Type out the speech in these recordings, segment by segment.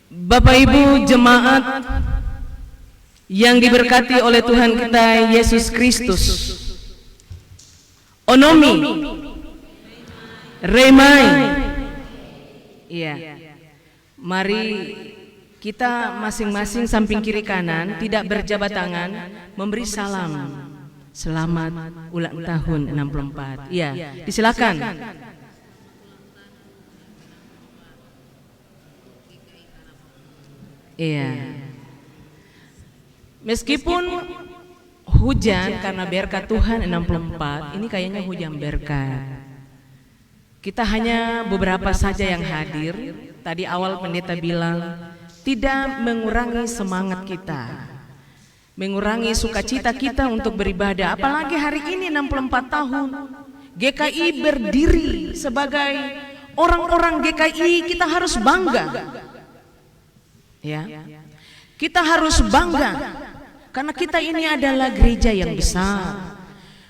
Bapak Ibu jemaat yang diberkati oleh Tuhan kita Yesus Kristus, Onomi, Remai. Iya. Mari kita masing-masing samping kiri kanan tidak berjabat tangan memberi salam. Selamat ulang tahun 64. Iya, disilakan. Iya. Meskipun hujan karena berkat Tuhan 64, ini kayaknya hujan berkat. Kita hanya beberapa saja yang hadir. Tadi awal pendeta bilang tidak mengurangi semangat kita, mengurangi sukacita kita untuk beribadah. Apalagi hari ini 64 tahun GKI berdiri. Sebagai orang-orang GKI kita harus bangga. Ya, kita harus bangga karena kita ini adalah gereja yang besar.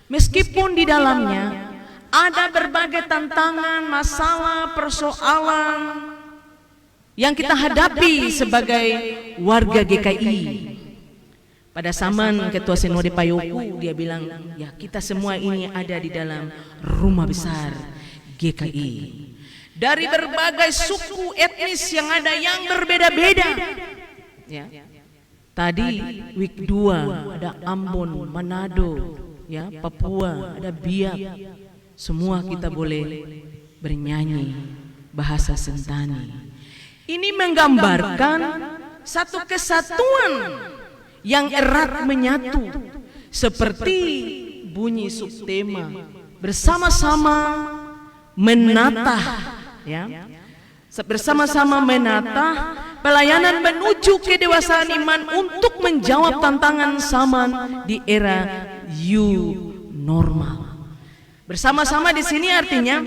Meskipun di dalamnya ada berbagai tantangan, masalah, persoalan yang kita hadapi sebagai warga GKI. Pada zaman Ketua Sinode Payoku, dia bilang, ya kita semua ini ada di dalam rumah besar GKI. Dari berbagai suku etnis yang ada yang berbeda-beda. Ya. Tadi week 2 ada Ambon, Manado, ya, Papua, ada Biak. Semua kita boleh bernyanyi bahasa Sentani. Ini menggambarkan satu kesatuan yang erat menyatu, seperti bunyi subtema, bersama-sama menata, ya, bersama-sama menata pelayanan menuju kedewasaan iman untuk menjawab tantangan zaman di era new normal. Bersama-sama di sini artinya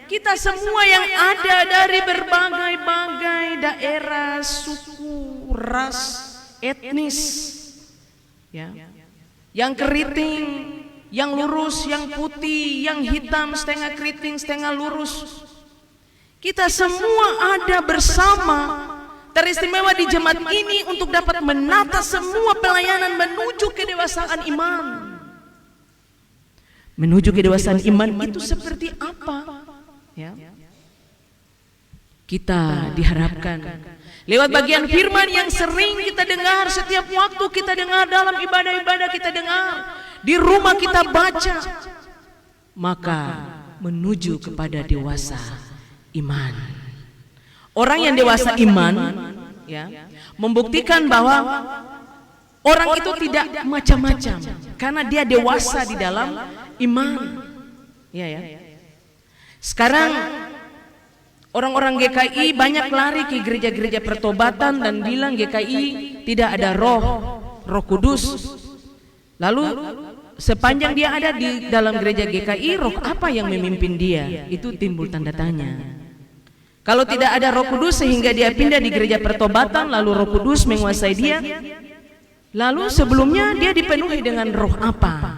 kita semua yang ada dari berbagai-bagai daerah, suku, ras, etnis, ya, yang keriting, yang lurus, yang putih, yang hitam, setengah keriting, setengah lurus. Kita semua ada bersama, teristimewa di jemaat ini untuk dapat menata semua pelayanan menuju kedewasaan iman. Menuju kedewasaan iman itu seperti apa? Ya. Kita diharapkan lewat bagian firman yang sering kita dengar, setiap waktu kita dengar dalam ibadah-ibadah kita dengar, di rumah kita baca, maka menuju kepada dewasa iman. Orang yang dewasa iman, ya, membuktikan bahwa orang itu tidak macam-macam karena dia dewasa di dalam iman. Ya, ya. Sekarang orang-orang GKI banyak lari ke gereja-gereja pertobatan dan bilang GKI tidak ada Roh Kudus. Lalu sepanjang dia ada di dalam gereja GKI, roh apa yang memimpin dia? Itu timbul tanda tanya. Kalau tidak ada Roh Kudus sehingga dia pindah di gereja pertobatan, lalu Roh Kudus menguasai dia, lalu sebelumnya dia dipenuhi dengan roh apa?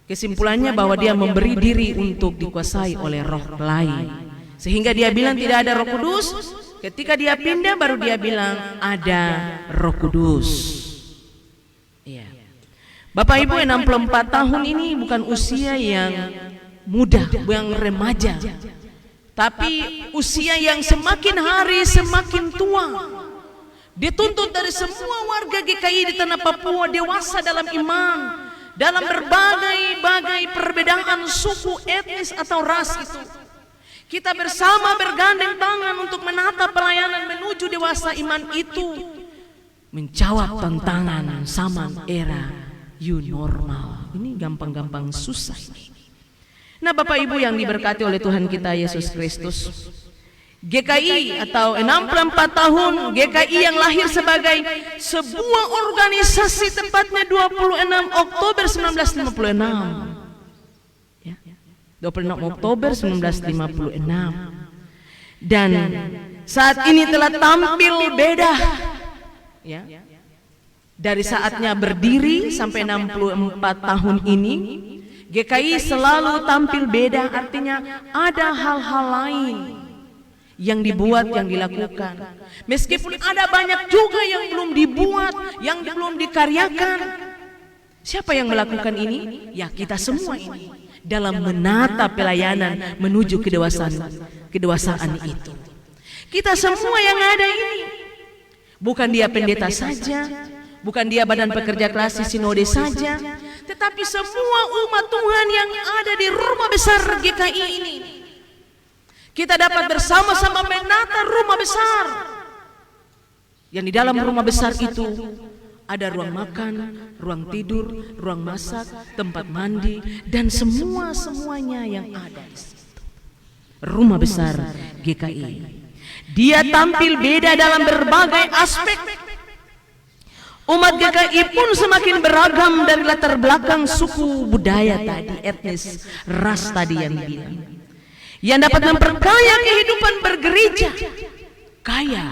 Kesimpulannya bahwa dia memberi diri untuk dikuasai oleh roh lain, sehingga dia bilang tidak ada Roh Kudus. Ketika dia pindah baru dia bilang ada Roh Kudus. Iya. Bapak Ibu, 64 tahun ini bukan usia yang muda, yang remaja, tapi usia yang semakin hari semakin tua. Dituntut dari semua warga GKI di tanah Papua dewasa dalam iman, dalam berbagai perbedaan suku, etnis atau ras itu. Kita bersama bergandeng tangan untuk menata pelayanan menuju dewasa iman itu, menjawab tantangan zaman era new normal. Ini gampang-gampang susah ini. Nah, Bapak Ibu yang diberkati oleh Tuhan kita Yesus Kristus, GKI atau 64 tahun GKI yang lahir sebagai sebuah organisasi tepatnya 26 Oktober 1956. Ya, 26 Oktober 1956. Dan saat ini telah tampil beda. Ya. Dari saatnya berdiri sampai 64 tahun ini, GKI selalu tampil beda, artinya ada hal-hal lain yang dibuat, yang dilakukan. Meskipun ada banyak juga yang belum dibuat, yang belum dikaryakan. Siapa yang melakukan ini? Ya kita semua ini. Dalam menata pelayanan menuju kedewasaan itu. Kita semua yang ada ini. Bukan dia pendeta saja, bukan dia badan pekerja klasik sinode saja, tetapi semua umat Tuhan yang ada di rumah besar GKI ini. Kita dapat bersama-sama menata rumah besar. Yang di dalam rumah besar itu ada ruang makan, ruang tidur, ruang masak, tempat mandi, dan semuanya yang ada di situ. Rumah besar GKI. Dia tampil beda dalam berbagai aspek. Umat GKI pun semakin beragam dari latar belakang suku, budaya tadi, etnis, ras tadi yang dibilang. Yang dapat memperkaya kehidupan bergereja. Kaya.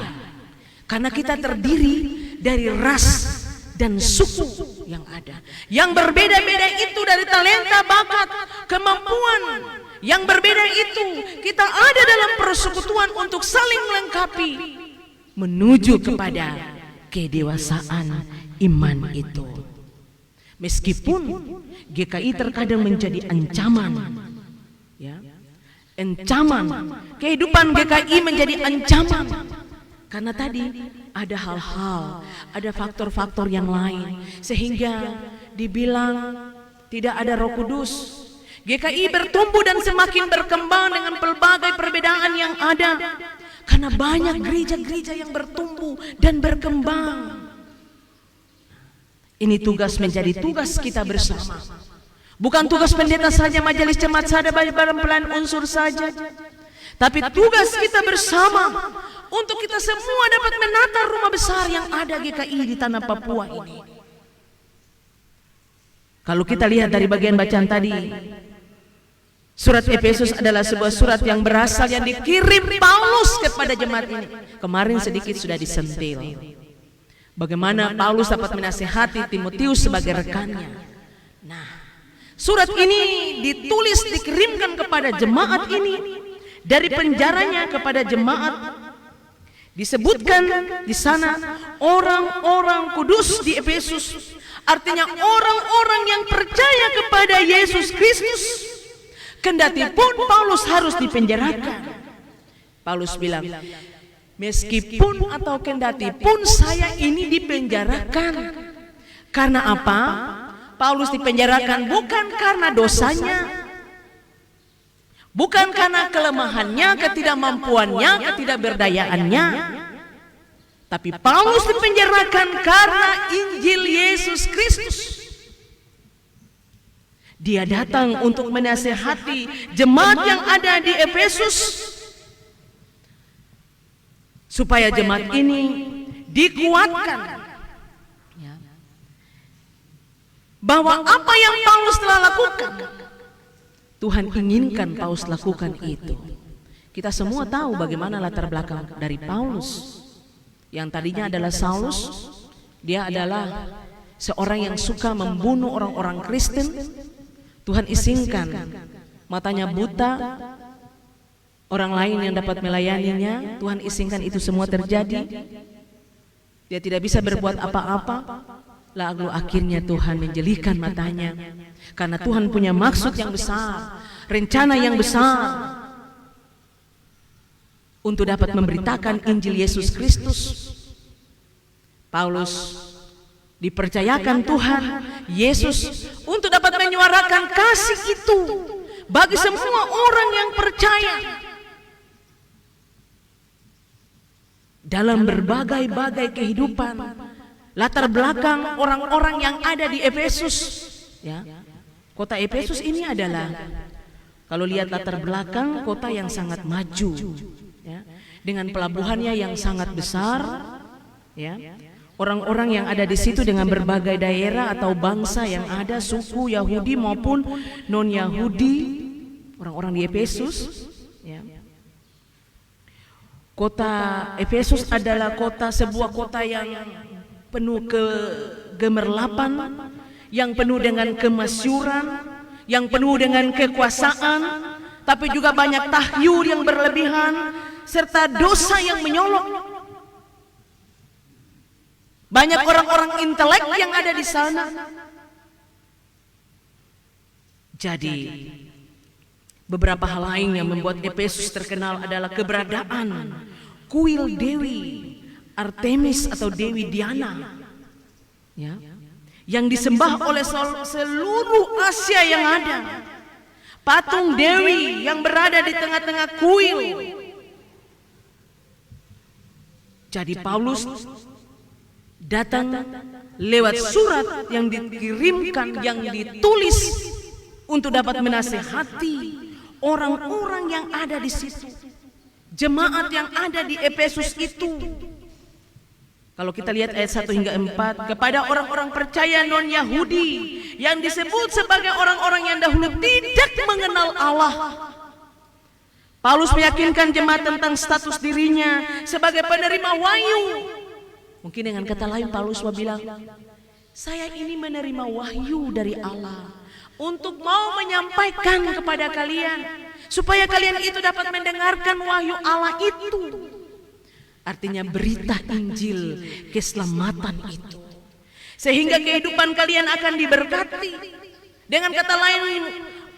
Karena kita terdiri dari ras dan suku yang ada. Yang berbeda-beda itu dari talenta, bakat, kemampuan. Yang berbeda itu kita ada dalam persekutuan untuk saling melengkapi. Menuju kepada kedewasaan iman itu. Meskipun GKI terkadang menjadi ancaman. Ya. Ancaman, kehidupan GKI menjadi ancaman karena tadi ada hal-hal, ada faktor-faktor yang lain sehingga dibilang tidak ada Roh Kudus. GKI bertumbuh dan semakin berkembang dengan pelbagai perbedaan yang ada karena banyak gereja-gereja yang bertumbuh dan berkembang. Ini tugas menjadi tugas kita bersama. Bukan tugas pendeta saja, majelis jemaat saja, barang pelayan unsur saja. Tapi tugas kita bersama untuk kita semua dapat menata rumah besar yang ada GKI di tanah Papua ini. Kalau kita lihat dari bagian bacaan tadi, surat Efesus adalah sebuah surat yang berasal yang dikirim Paulus kepada jemaat ini. Kemarin sedikit sudah disentil. Bagaimana Paulus dapat menasihati Timotius sebagai rekannya. Nah, surat ini ditulis, dikirimkan kepada jemaat ini dari penjaranya kepada jemaat. Disebutkan di sana orang-orang kudus di Efesus, artinya orang-orang yang percaya kepada Yesus Kristus. Kendati pun Paulus harus dipenjarakan. Paulus bilang, meskipun atau kendati pun saya ini dipenjarakan. Karena apa? Paulus dipenjarakan bukan karena dosanya, bukan karena kelemahannya, ketidakmampuannya, ketidakberdayaannya, tapi Paulus dipenjarakan karena Injil Yesus Kristus. Dia datang untuk menasihati jemaat yang ada di Efesus supaya jemaat ini dikuatkan bahwa apa yang Paulus telah lakukan, Tuhan inginkan Paulus lakukan itu. Kita semua tahu bagaimana latar belakang dari Paulus. Yang tadinya adalah Saulus, dia adalah seorang yang suka membunuh orang-orang Kristen. Tuhan izinkan matanya buta, orang lain yang dapat melayaninya. Tuhan izinkan itu semua terjadi. Dia tidak bisa berbuat apa-apa. Lalu akhirnya Tuhan menjelikan matanya. Karena Tuhan punya maksud yang besar, rencana yang besar untuk dapat memberitakan Injil Yesus Kristus. Paulus dipercayakan Tuhan Yesus untuk dapat menyuarakan kasih itu bagi semua orang yang percaya dalam berbagai-bagai kehidupan, latar belakang orang-orang yang ada di Efesus. Ya. Kota Efesus ini adalah, kalau lihat latar belakang, kota yang sangat maju, ya, dengan pelabuhannya yang sangat besar, ya. Orang-orang yang ada di situ dengan berbagai daerah atau bangsa yang ada, suku Yahudi maupun non-Yahudi, orang-orang di Efesus. Ya. Kota Efesus adalah sebuah kota yang penuh kegemerlapan, yang penuh dengan kemasyuran, yang penuh dengan kekuasaan, tapi juga banyak tahyul yang berlebihan, serta dosa yang menyolok. Banyak orang-orang intelek yang ada di sana. Jadi beberapa hal lain yang membuat Efesus terkenal adalah keberadaan kuil Dewi Artemis atau Dewi Diana, ya, yang disembah oleh seluruh Asia yang ada. Patung Dewi yang berada di tengah-tengah kuil. Jadi Paulus datang lewat surat yang dikirimkan, yang ditulis untuk dapat menasihati orang-orang yang ada di situ, jemaat yang ada di Efesus itu. Kalau kita lihat ayat 1 hingga 4, kepada orang-orang percaya non-Yahudi yang disebut sebagai orang-orang yang dahulu tidak mengenal Allah. Paulus meyakinkan jemaat tentang status dirinya sebagai penerima wahyu. Mungkin dengan kata lain Paulus mau bilang, saya ini menerima wahyu dari Allah untuk mau menyampaikan kepada kalian, supaya kalian itu dapat mendengarkan wahyu Allah itu. Artinya berita Injil keselamatan itu, sehingga kehidupan kalian akan diberkati. Dengan kata lain,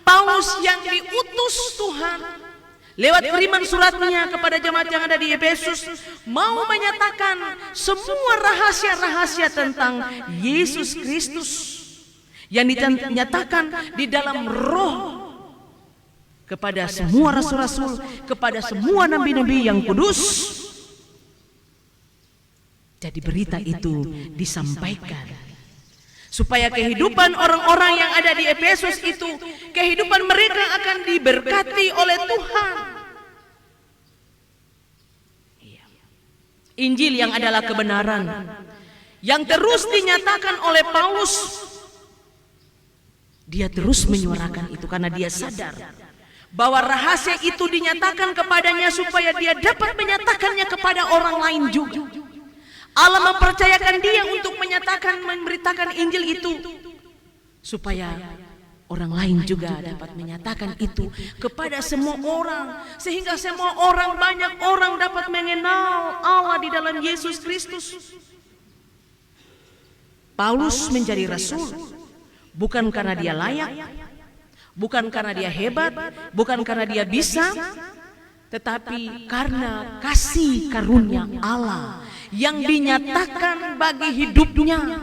Paulus yang diutus Tuhan lewat kiriman suratnya kepada jemaat yang ada di Efesus mau menyatakan semua rahasia-rahasia tentang Yesus Kristus yang dinyatakan di dalam roh kepada semua rasul-rasul, kepada semua nabi-nabi yang kudus. Jadi berita itu disampaikan supaya kehidupan orang-orang yang ada di Efesus itu, kehidupan mereka akan diberkati oleh Tuhan. Injil yang adalah kebenaran yang terus dinyatakan oleh Paulus. Dia terus menyuarakan itu karena dia sadar bahwa rahasia itu dinyatakan kepadanya supaya dia dapat menyatakannya kepada orang lain juga. Allah mempercayakan dia untuk menyatakan, memberitakan Injil itu supaya orang lain juga dapat menyatakan itu kepada semua orang, sehingga semua orang, banyak orang dapat mengenal Allah di dalam Yesus Kristus. Paulus menjadi rasul bukan karena dia layak, bukan karena dia hebat, bukan karena dia bisa, tetapi karena kasih karunia Allah yang dinyatakan bagi hidupnya.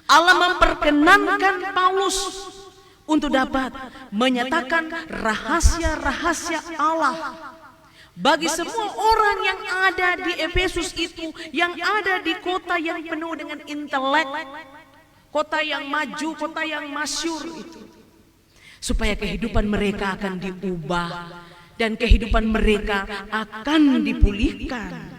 Allah memperkenankan Paulus untuk dapat menyatakan rahasia-rahasia Allah bagi semua orang yang ada di Efesus itu, yang ada di kota yang penuh dengan intelek, kota yang maju, kota yang masyhur itu, supaya kehidupan mereka akan diubah dan kehidupan mereka akan dipulihkan.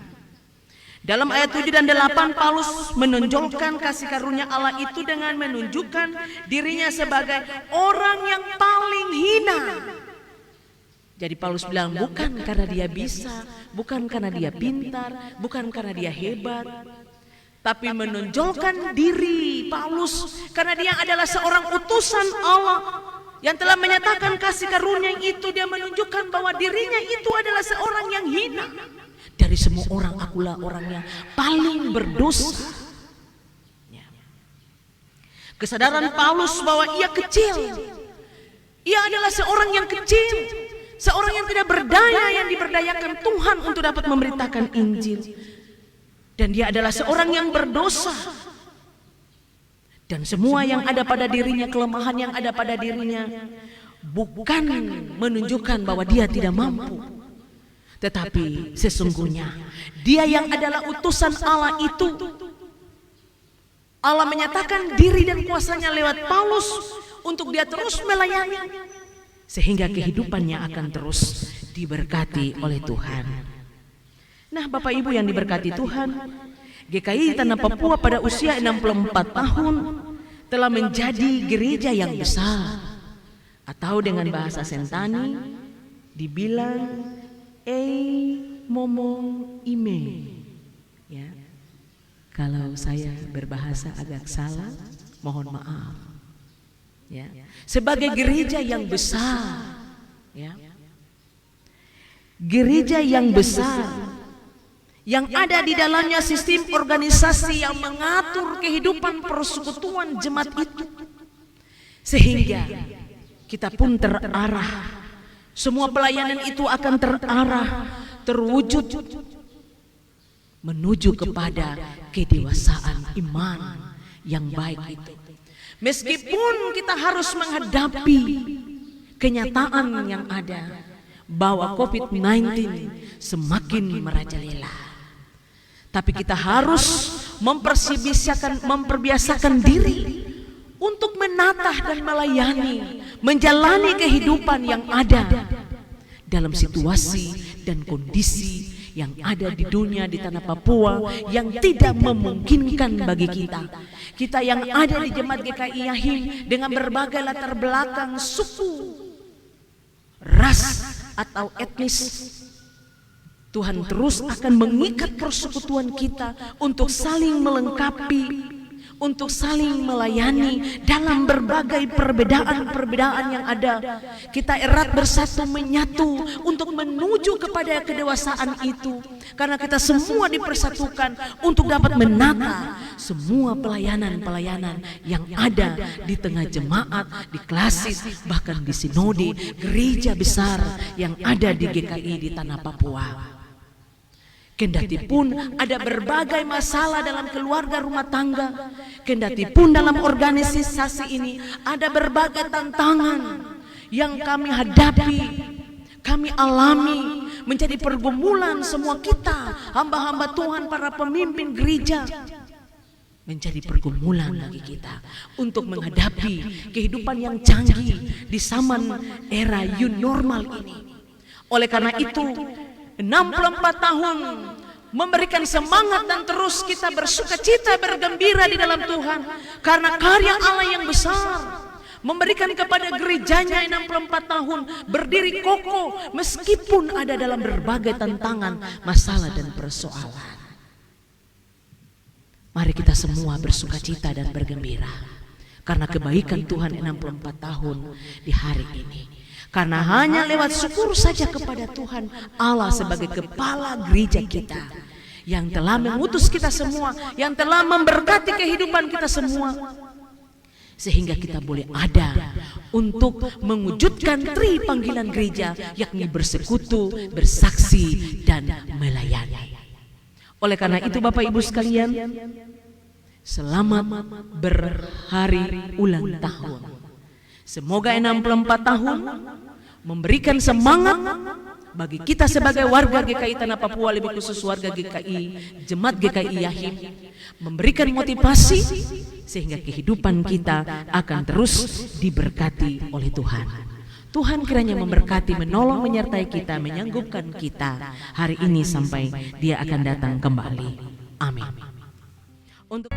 Dalam ayat 7 dan 8 Paulus menonjolkan kasih karunia Allah itu dengan menunjukkan dirinya sebagai orang yang paling hina. Jadi Paulus bilang bukan karena dia bisa, bukan karena dia pintar, bukan karena dia hebat, tapi menonjolkan diri Paulus karena dia adalah seorang utusan Allah yang telah menyatakan kasih karunia itu. Dia menunjukkan bahwa dirinya itu adalah seorang yang hina. Dari semua orang, akulah orang yang paling berdosa. Kesadaran Paulus bahwa ia kecil, ia adalah seorang yang kecil, seorang yang tidak berdaya, yang diberdayakan Tuhan untuk dapat memberitakan Injil. Dan dia adalah seorang yang berdosa. Dan semua yang ada pada dirinya, kelemahan yang ada pada dirinya, bukan menunjukkan bahwa dia tidak mampu, tetapi sesungguhnya dia yang adalah utusan Allah itu. Allah menyatakan diri dan kuasanya lewat Paulus untuk dia terus melayani, sehingga kehidupannya akan terus diberkati oleh Tuhan. Nah, Bapak Ibu yang diberkati Tuhan, GKI Tanah Papua pada usia 64 tahun telah menjadi gereja yang besar, atau dengan bahasa Sentani dibilang momong ime. Ya, kalau saya berbahasa agak salah, mohon maaf. Ya, sebagai gereja yang besar, ya. gereja yang besar, yang ada di dalamnya sistem organisasi yang mengatur kehidupan persekutuan jemaat itu, sehingga kita pun terarah. Semua pelayanan itu akan terarah, terwujud menuju kepada kedewasaan iman yang baik itu. Meskipun kita harus menghadapi kenyataan yang ada bahwa COVID-19 semakin merajalela, tapi kita harus memperbiasakan diri untuk menatah dan melayani, menjalani kehidupan yang ada dalam situasi dan kondisi yang ada di dunia, di tanah Papua, yang tidak memungkinkan bagi kita yang ada di Jemaat GKI Yahim dengan berbagai latar belakang suku, ras atau etnis. Tuhan terus akan mengikat persekutuan kita untuk saling melengkapi, untuk saling melayani dalam berbagai perbedaan-perbedaan yang ada. Kita erat bersatu menyatu untuk menuju kepada kedewasaan itu, karena kita semua dipersatukan untuk dapat menata semua pelayanan-pelayanan yang ada di tengah jemaat, di klasis, bahkan di sinode gereja besar yang ada di GKI di tanah Papua. Kendati pun ada berbagai masalah dalam keluarga rumah tangga, kendati pun dalam organisasi ini ada berbagai tantangan yang kami hadapi, kami alami, menjadi pergumulan semua kita, hamba-hamba Tuhan, para pemimpin gereja, menjadi pergumulan bagi kita untuk menghadapi kehidupan yang canggih di zaman era new normal ini. Oleh karena itu, 64 tahun memberikan semangat dan terus kita bersuka cita, bergembira di dalam Tuhan, karena karya Allah yang besar memberikan kepada gerejanya 64 tahun berdiri kokoh meskipun ada dalam berbagai tantangan, masalah dan persoalan. Mari kita semua bersuka cita dan bergembira karena kebaikan Tuhan 64 tahun di hari ini. Karena hanya lewat syukur saja kepada Tuhan Allah sebagai kepala gereja kita, yang telah mengutus kita semua, yang telah memberkati kehidupan kita semua, sehingga kita boleh ada untuk mewujudkan tri panggilan gereja, yakni bersekutu, bersaksi, dan melayani. Oleh karena itu Bapak Ibu sekalian, selamat berhari ulang tahun. Semoga 64 tahun memberikan semangat bagi kita sebagai warga GKI Tanah Papua, lebih khusus warga GKI Jemaat GKI Yahim, memberikan motivasi sehingga kehidupan kita akan terus diberkati oleh Tuhan. Tuhan kiranya memberkati, menolong, menyertai kita, menyanggupkan kita hari ini sampai Dia akan datang kembali. Amin. Untuk